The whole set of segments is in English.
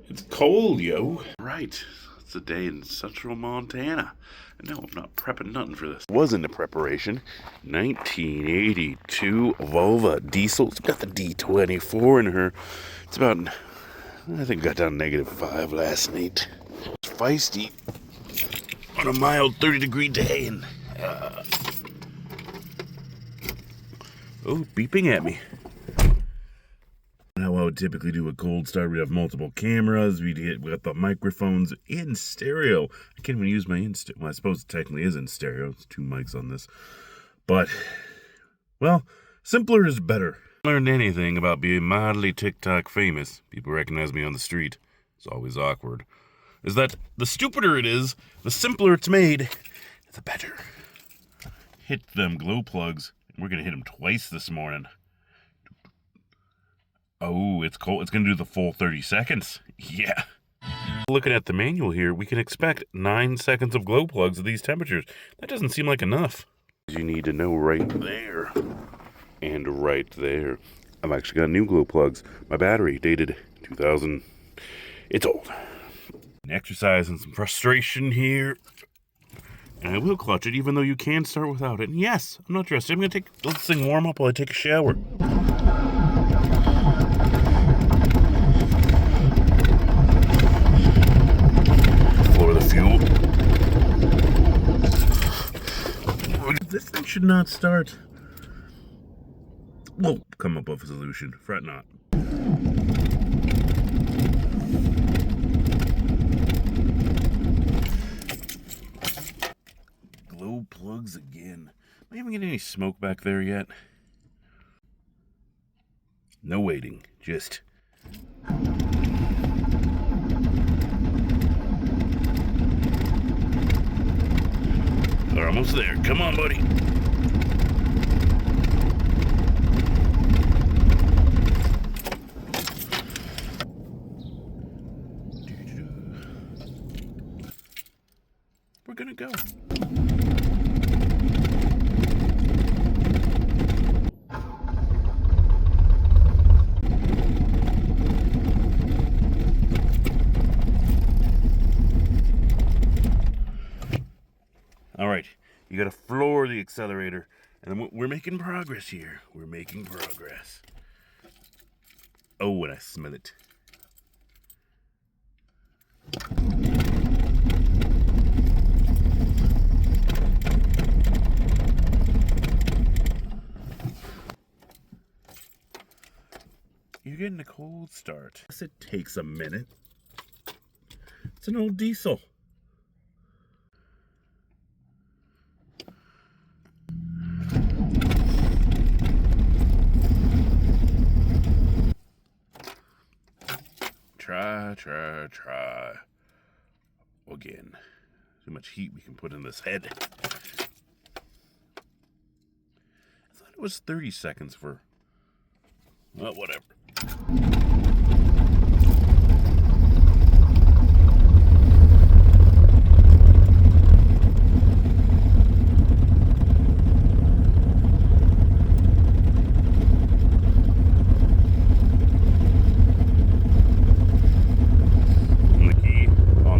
It's cold, yo. Right. It's a day in central Montana. And no, I'm not prepping nothing for this. Wasn't a preparation. 1982 Volvo diesel. It's got the D24 in her. It's about, I think, got down -5 last night. It's feisty on a mild 30-degree day. And, oh, beeping at me. How I would typically do a cold start, we'd have multiple cameras, we got the microphones in stereo. I can't even use my well, I suppose it technically is in stereo. It's 2 mics on this. But, well, simpler is better. I learned anything about being mildly TikTok famous, people recognize me on the street. It's always awkward. Is that the stupider it is, the simpler it's made, the better. Hit them glow plugs. We're gonna hit them twice this morning. Oh, it's cold. It's going to do the full 30 seconds. Yeah. Looking at the manual here, we can expect 9 seconds of glow plugs at these temperatures. That doesn't seem like enough. You need to know right there and right there. I've actually got new glow plugs. My battery dated 2000. It's old. An exercise and some frustration here. And I will clutch it even though you can start without it. And yes, I'm not dressed. I'm going to let this thing warm up while I take a shower. Fuel. This thing should not start. We'll come up with a solution. Fret not. Glow plugs again. Am I even getting any smoke back there yet? No waiting. Just... We're almost there. Come on, buddy. We're gonna go. All right, you gotta floor the accelerator, and we're making progress here. We're making progress. Oh, and I smell it. You're getting a cold start. Yes, it takes a minute. It's an old diesel. Try. Again. Too much heat we can put in this head. I thought it was 30 seconds for... Well, whatever.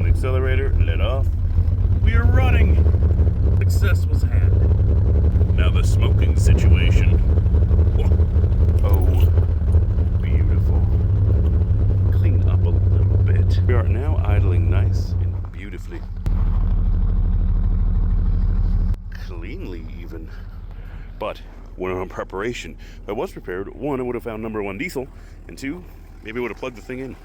Accelerator, let off. We are running. Success was had. Now the smoking situation. Oh, beautiful. Clean up a little bit. We are now idling nice and beautifully. Cleanly even. But we're on preparation. If I was prepared, 1, I would have found #1 diesel, and 2, maybe I would have plugged the thing in.